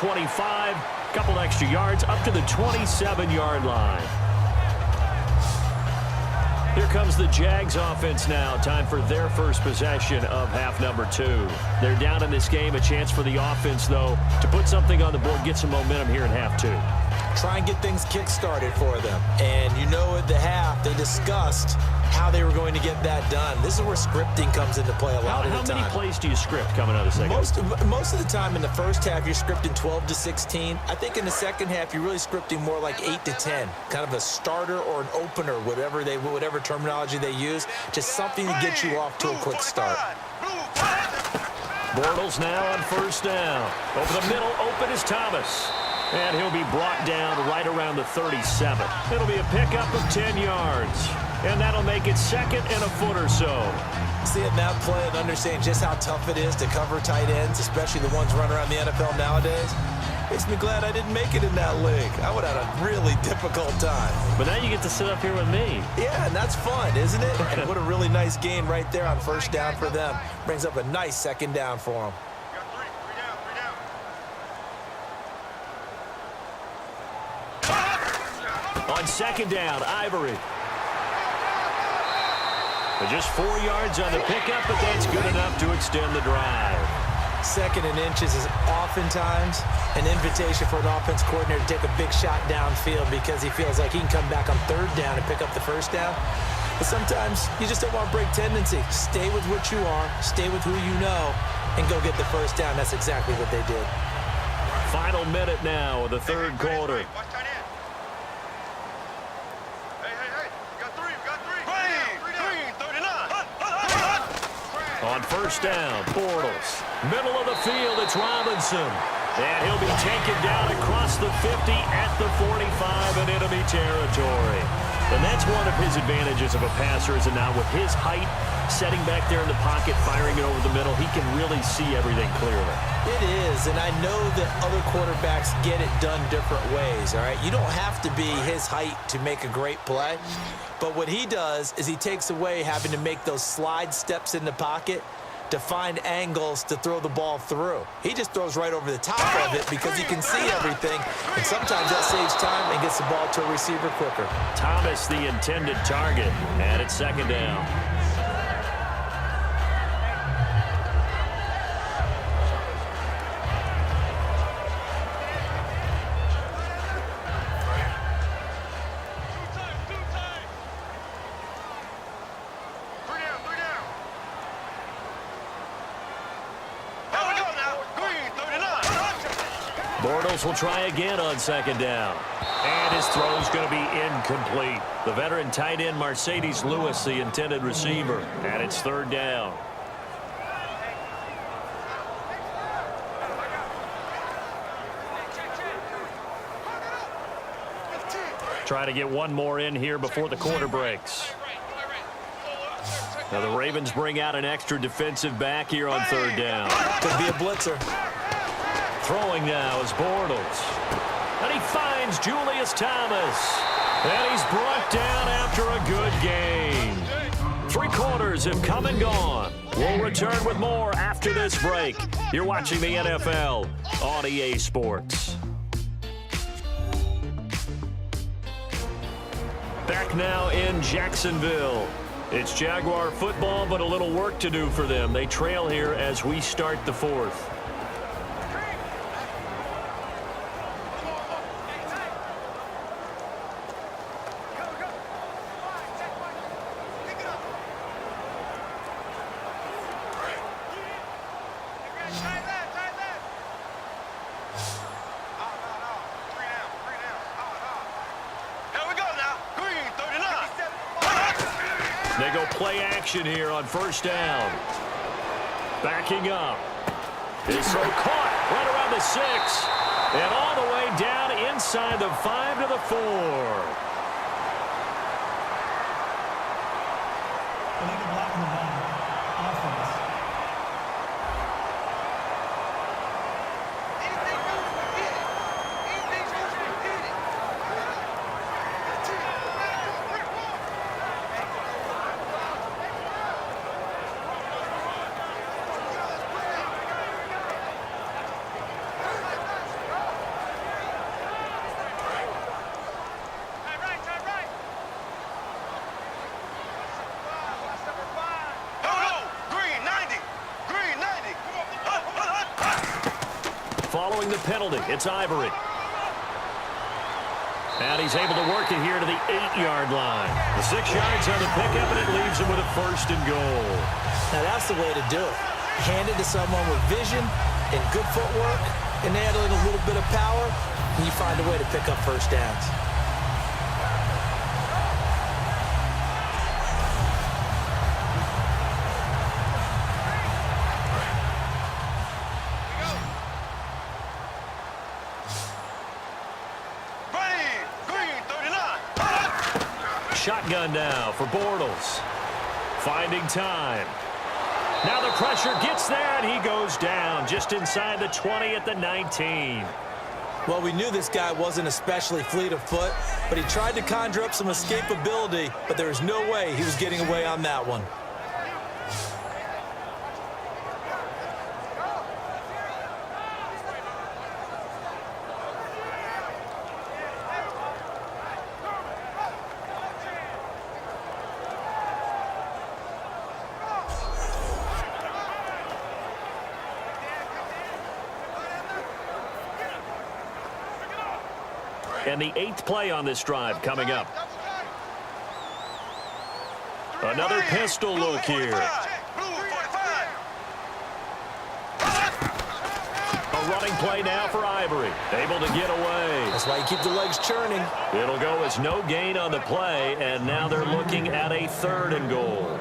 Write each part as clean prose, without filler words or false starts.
25, couple extra yards up to the 27-yard line. Here comes the Jags offense now. Time for their first possession of half number 2. They're down in this game. A chance for the offense, though, to put something on the board, get some momentum here in half 2. Try and get things kick-started for them. And you know at the half, they discussed how they were going to get that done. This is where scripting comes into play a lot of the time. How many plays do you script coming out of the second? Most of the time in the first half, you're scripting 12 to 16. I think in the second half, you're really scripting more like 8 to 10. Kind of a starter or an opener, whatever terminology they use. Just something to get you off to a quick start. Bortles now on first down. Over the middle, open is Thomas. And he'll be brought down right around the 37. It'll be a pickup of 10 yards. And that'll make it second and a foot or so. Seeing that play and understanding just how tough it is to cover tight ends, especially the ones running around the NFL nowadays, makes me glad I didn't make it in that league. I would have had a really difficult time. But now you get to sit up here with me. Yeah, and that's fun, isn't it? And what a really nice gain right there on first down for them. Brings up a nice second down for them. On second down, Ivory. Just 4 yards on the pickup, but that's good enough to extend the drive. Second and inches is oftentimes an invitation for an offense coordinator to take a big shot downfield because he feels like he can come back on third down and pick up the first down. But sometimes you just don't want to break tendency. Stay with what you are, stay with who you know, and go get the first down. That's exactly what they did. Final minute now of the third quarter. On first down, Bortles. Middle of the field, it's Robinson. And he'll be taken down across the 50 at the 45 in enemy territory. And that's one of his advantages of a passer, is that now with his height, setting back there in the pocket, firing it over the middle, he can really see everything clearly. It is, and I know that other quarterbacks get it done different ways, all right? You don't have to be his height to make a great play, but what he does is he takes away having to make those slide steps in the pocket to find angles to throw the ball through. He just throws right over the top of it because he can see everything, and sometimes that saves time and gets the ball to a receiver quicker. Thomas, the intended target, and it's second down. Bortles will try again on second down. And his throw's going to be incomplete. The veteran tight end Mercedes Lewis, the intended receiver. And it's third down. Try to get one more in here before the quarter breaks. Now the Ravens bring out an extra defensive back here on third down. Could be a blitzer. Throwing now is Bortles. And he finds Julius Thomas. And he's brought down after a good game. 3 quarters have come and gone. We'll return with more after this break. You're watching the NFL on EA Sports. Back now in Jacksonville. It's Jaguar football, but a little work to do for them. They trail here as we start the fourth. They go play action here on first down. Backing up. This throw caught right around the 6. And all the way down inside the 5 to the 4. following the penalty. It's Ivory. And he's able to work it here to the 8-yard line. The 6 yards on the pickup, and it leaves him with a 1st and goal. Now, that's the way to do it. Hand it to someone with vision and good footwork, and add in a little bit of power, and you find a way to pick up 1st downs. Shotgun now for Bortles. Finding time. Now the pressure gets there, and he goes down just inside the 20 at the 19. Well, we knew this guy wasn't especially fleet of foot, but he tried to conjure up some escapability, but there was no way he was getting away on that one. And the 8th play on this drive coming up. Another pistol look here. A running play now for Ivory. Able to get away. That's why you keep the legs churning. It'll go as no gain on the play, and now they're looking at a 3rd and goal.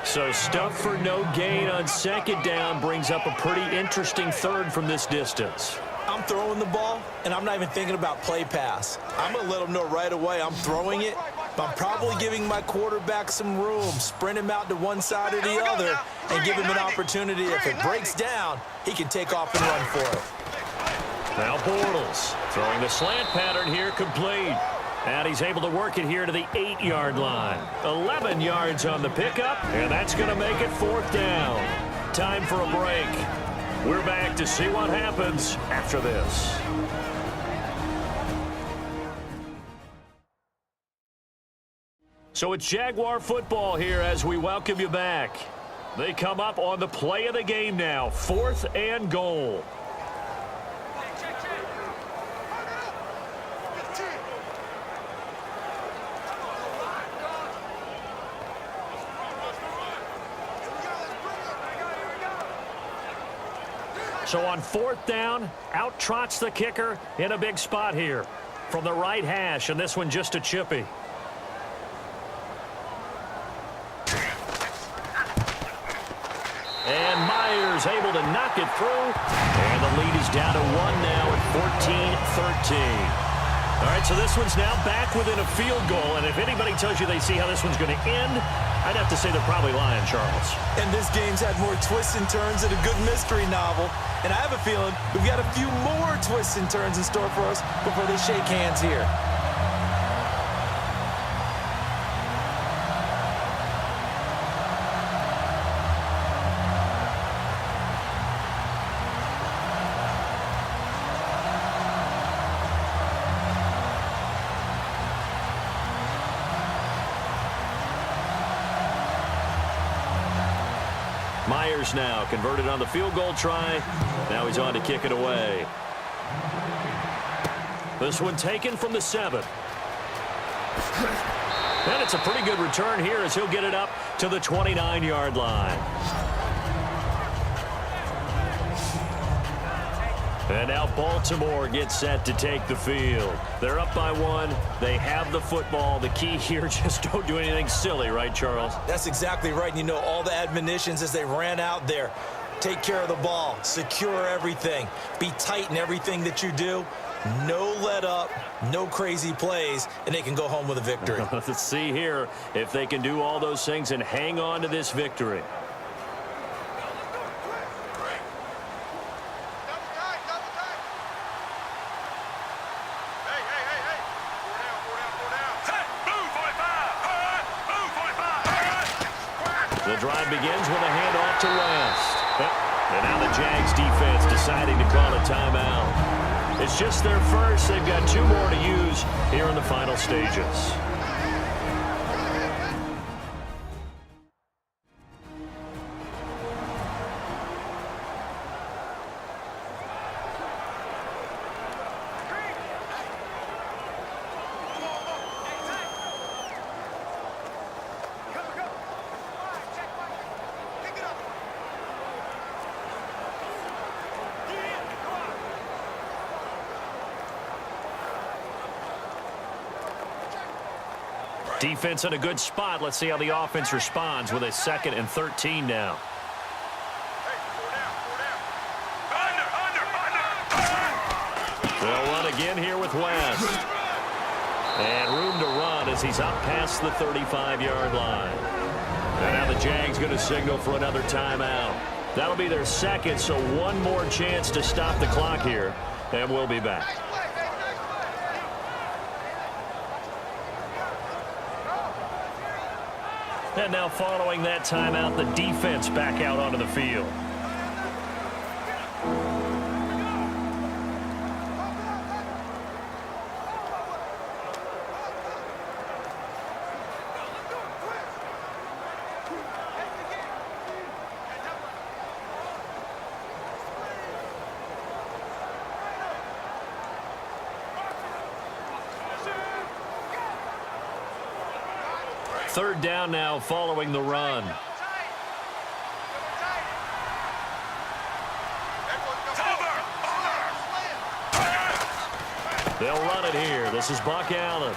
So stuff for no gain on 2nd down brings up a pretty interesting 3rd from this distance. I'm throwing the ball, and I'm not even thinking about play pass. I'm going to let them know right away I'm throwing it, but I'm probably giving my quarterback some room, sprint him out to one side or the other, and give him an opportunity. If it breaks down, he can take off and run for it. Now Bortles throwing the slant pattern here complete. And he's able to work it here to the 8-yard line. 11 yards on the pickup, and that's going to make it 4th down. Time for a break. We're back to see what happens after this. So it's Jaguar football here as we welcome you back. They come up on the play of the game now, 4th and goal. So on 4th down, out trots the kicker in a big spot here from the right hash, and this one just a chippy. And Myers able to knock it through, and the lead is down to 1 now at 14-13. All right, so this one's now back within a field goal, and if anybody tells you they see how this one's going to end, I'd have to say they're probably lying, Charles. And this game's had more twists and turns than a good mystery novel. And I have a feeling we've got a few more twists and turns in store for us before they shake hands here. Myers now converted on the field goal try. Now he's on to kick it away. This one taken from the 7. And it's a pretty good return here as he'll get it up to the 29-yard line. And now Baltimore gets set to take the field. They're up by 1. They have the football. The key here, just don't do anything silly, right, Charles? That's exactly right. And you know all the admonitions as they ran out there. Take care of the ball. Secure everything. Be tight in everything that you do. No let up, no crazy plays, and they can go home with a victory. Let's see here if they can do all those things and hang on to this victory. The drive begins with a handoff to West. And now the Jags defense deciding to call a timeout. It's just their first. They've got 2 more to use here in the final stages. Defense in a good spot. Let's see how the offense responds with a 2nd and 13 now. They'll run again here with West. And room to run as he's up past the 35-yard line. And now the Jags going to signal for another timeout. That'll be their 2nd, so one more chance to stop the clock here. And we'll be back. And now following that timeout, the defense back out onto the field. Third down now following the run. They'll run it here. This is Buck Allen.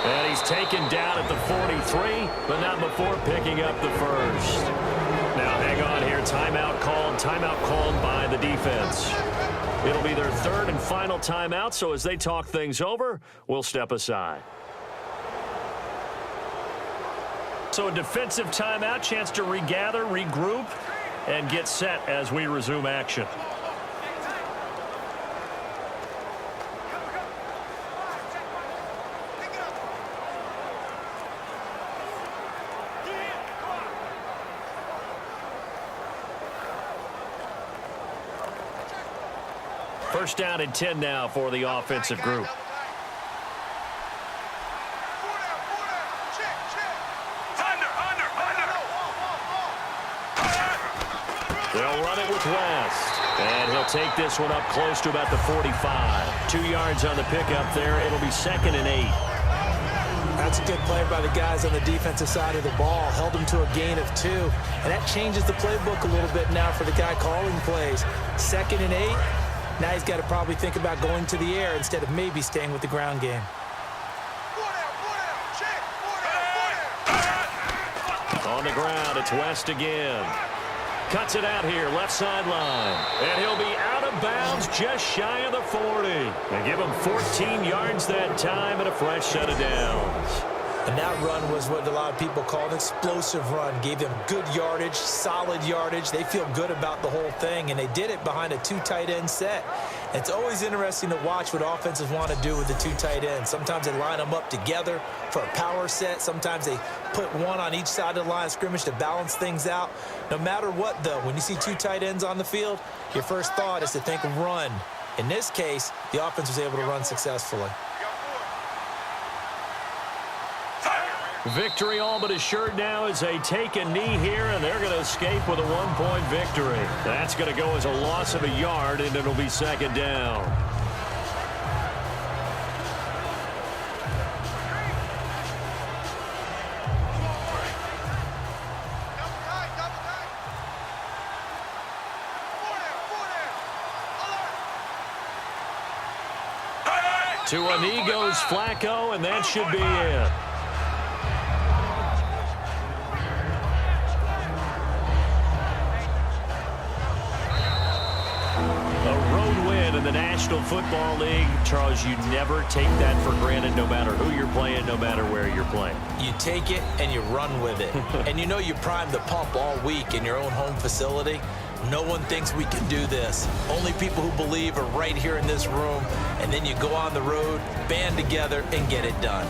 And he's taken down at the 43, but not before picking up the first. Now hang on here. Timeout called by the defense. It'll be their 3rd and final timeout, so as they talk things over, we'll step aside. So a defensive timeout, chance to regather, regroup, and get set as we resume action. First down and 10 now for the offensive group. They'll run it with West. And he'll take this one up close to about the 45. 2 yards on the pickup there. It'll be 2nd and 8. That's a good play by the guys on the defensive side of the ball. Held them to a gain of 2. And that changes the playbook a little bit now for the guy calling plays. 2nd and 8. Now he's got to probably think about going to the air instead of maybe staying with the ground game. On the ground, it's West again. Cuts it out here, left sideline. And he'll be out of bounds just shy of the 40. They give him 14 yards that time and a fresh set of downs. And that run was what a lot of people call an explosive run. Gave them good yardage, solid yardage. They feel good about the whole thing, and they did it behind a 2 tight end set. It's always interesting to watch what offenses want to do with the 2 tight ends. Sometimes they line them up together for a power set. Sometimes they put one on each side of the line of scrimmage to balance things out. No matter what, though, when you see 2 tight ends on the field, your first thought is to think of run. In this case, the offense was able to run successfully. Victory all but assured now as they take a knee here, and they're going to escape with a 1-point victory. That's going to go as a loss of a yard, and it'll be 2nd down. To a knee goes Flacco, and that should be it. In the National Football League, Charles, you never take that for granted no matter who you're playing, no matter where you're playing. You take it and you run with it. And you know you primed the pump all week in your own home facility. No one thinks we can do this. Only people who believe are right here in this room. And then you go on the road, band together, and get it done.